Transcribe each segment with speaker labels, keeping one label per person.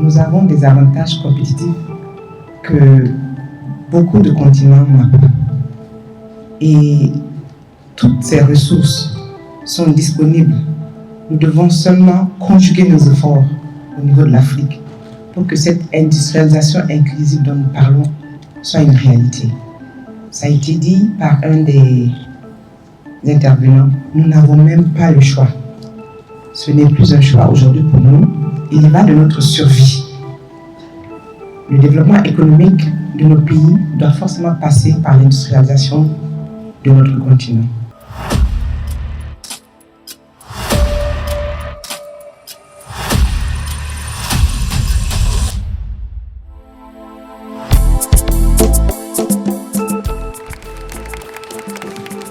Speaker 1: nous avons des avantages compétitifs que beaucoup de continents n'ont pas. Et toutes ces ressources sont disponibles. Nous devons seulement conjuguer nos efforts au niveau de l'Afrique pour que cette industrialisation inclusive dont nous parlons soit une réalité. Ça a été dit par un des intervenants, nous n'avons même pas le choix. Ce n'est plus un choix aujourd'hui pour nous, il y va de notre survie. Le développement économique de nos pays doit forcément passer par l'industrialisation de notre continent.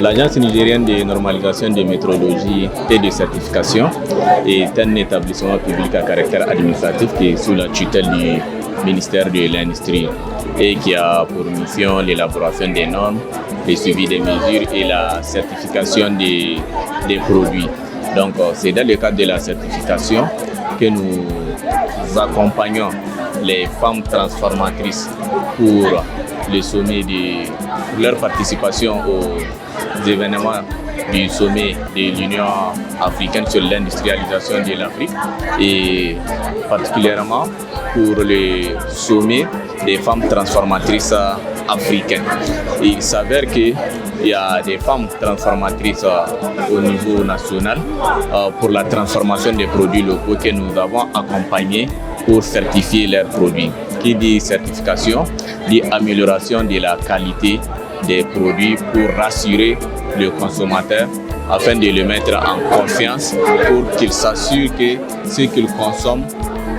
Speaker 2: L'Agence nigérienne de normalisation de métrologie et de certification est un établissement public à caractère administratif qui est sous la tutelle du ministère de l'Industrie et qui a pour mission l'élaboration des normes, le suivi des mesures et la certification des produits. Donc c'est dans le cadre de la certification que nous accompagnons les femmes transformatrices pour le sommet pour leur participation aux événements du sommet de l'Union africaine sur l'industrialisation de l'Afrique et particulièrement pour le sommet des femmes transformatrices africaines. Il s'avère qu'il y a des femmes transformatrices au niveau national pour la transformation des produits locaux que nous avons accompagnés pour certifier leurs produits. Qui dit certification, dit amélioration de la qualité des produits pour rassurer le consommateur afin de le mettre en confiance pour qu'il s'assure que ce qu'il consomme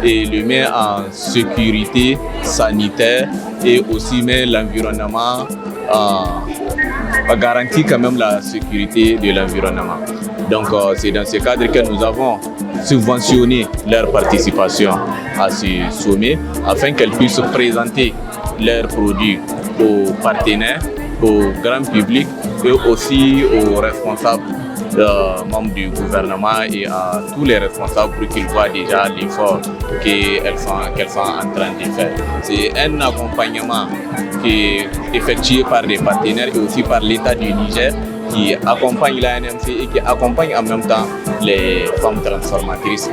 Speaker 2: et le met en sécurité sanitaire et aussi met l'environnement garantit quand même la sécurité de l'environnement. Donc c'est dans ce cadre que nous avons subventionné leur participation à ce sommet afin qu'elles puissent présenter leurs produits aux partenaires, au grand public et aussi aux responsables membres du gouvernement et à tous les responsables pour qu'ils voient déjà l'effort qu'elles sont en train de faire. C'est un accompagnement qui est effectué par des partenaires et aussi par l'État du Niger qui accompagne l'ANMC et qui accompagne en même temps les femmes transformatrices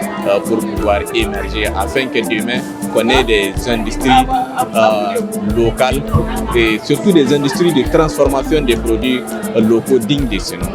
Speaker 2: pour pouvoir émerger afin que demain qu'on ait des industries locales et surtout des industries de transformation des produits locaux dignes de ce nom.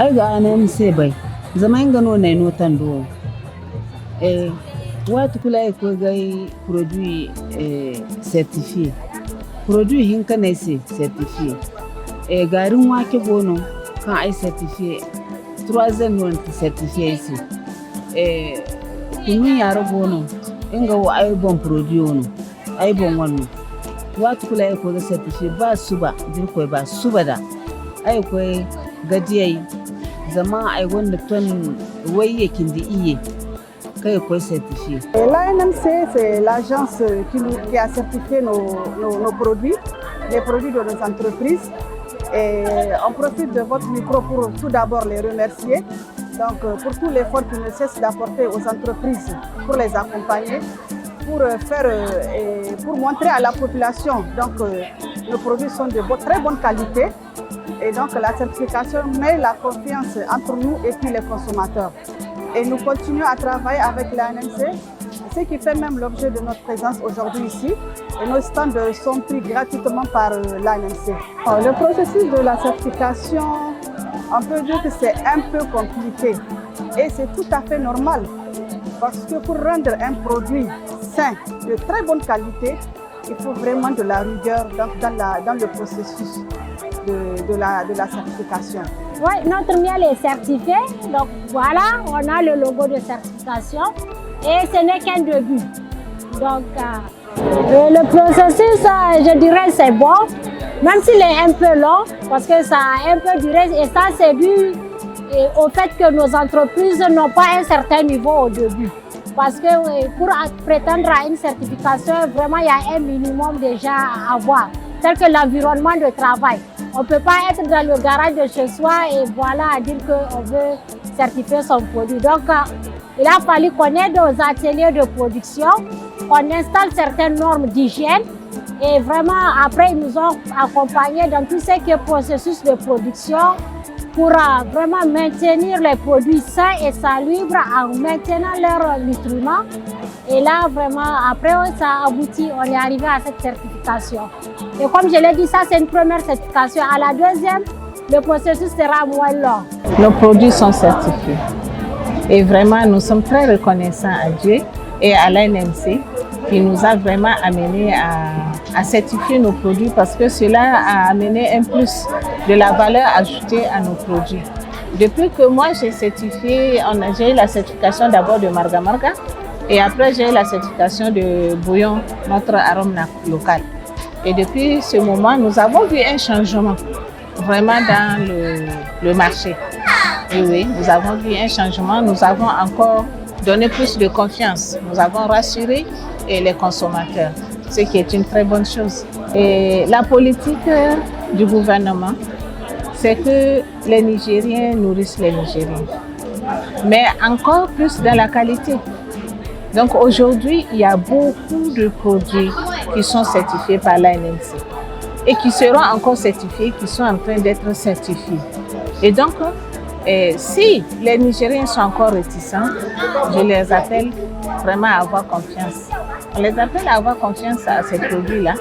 Speaker 3: Ai ga ANMC bai zaman gano na no tando watu kula ko gai produit certifié produit hin kana se certifié garin wake gono kan ai certifié 3e non certifié se kunu yaro gono inga wa ai bon produit ono ai bon wannan watu kula ko ga certifié ba suba dirko ba suba da ai ko gadiyai zama ai wanda ton waye kindi iye kai ko certifié.
Speaker 4: L'ANMC c'est l'agence qui a certifié nos produits, les produits de nos entreprises. Et on profite de votre micro pour tout d'abord les remercier. Donc pour tout l'effort qu'ils ne cessent d'apporter aux entreprises pour les accompagner, pour montrer à la population donc nos produits sont de très bonne qualité. Et donc la certification met la confiance entre nous et puis les consommateurs. Et nous continuons à travailler avec l'ANMC, ce qui fait même l'objet de notre présence aujourd'hui ici. Et nos stands sont pris gratuitement par l'ANMC. Le processus de la certification, on peut dire que c'est un peu compliqué. Et c'est tout à fait normal. Parce que pour rendre un produit sain, de très bonne qualité, il faut vraiment de la rigueur dans le processus de la certification.
Speaker 5: Oui, notre miel est certifié, donc voilà, on a le logo de certification et ce n'est qu'un début. Donc le processus, je dirais, c'est bon, même s'il est un peu long, parce que ça a un peu duré et ça c'est dû et au fait que nos entreprises n'ont pas un certain niveau au début. Parce que pour prétendre à une certification, vraiment, il y a un minimum déjà à avoir, tel que l'environnement de travail. On ne peut pas être dans le garage de chez soi et voilà, dire qu'on veut certifier son produit. Donc, il a fallu qu'on ait des ateliers de production, qu'on installe certaines normes d'hygiène et vraiment, après, ils nous ont accompagnés dans tout ce qui est processus de production pour vraiment maintenir les produits sains et salubres en maintenant leurs nutriments. Et là, vraiment, après, ça a abouti, on est arrivé à cette certification. Et comme je l'ai dit, ça, c'est une première certification. À la deuxième, le processus sera moins long.
Speaker 3: Nos produits sont certifiés. Et vraiment, nous sommes très reconnaissants à Dieu et à l'ANMC qui nous a vraiment amené à certifier nos produits parce que cela a amené un plus de la valeur ajoutée à nos produits. Depuis que moi j'ai certifié, j'ai eu la certification d'abord de Marga Marga et après j'ai eu la certification de Bouillon, notre arôme local. Et depuis ce moment, nous avons vu un changement vraiment dans le marché. Et oui, nous avons vu un changement, nous avons encore donné plus de confiance, nous avons rassuré les consommateurs, ce qui est une très bonne chose. Et la politique du gouvernement, c'est que les Nigériens nourrissent les Nigériens, mais encore plus dans la qualité. Donc aujourd'hui, il y a beaucoup de produits qui sont certifiés par l'ANMC et qui seront encore certifiés, qui sont en train d'être certifiés. Et donc, si les Nigériens sont encore réticents, je les appelle vraiment à avoir confiance. On les appelle à avoir confiance à ces produits-là.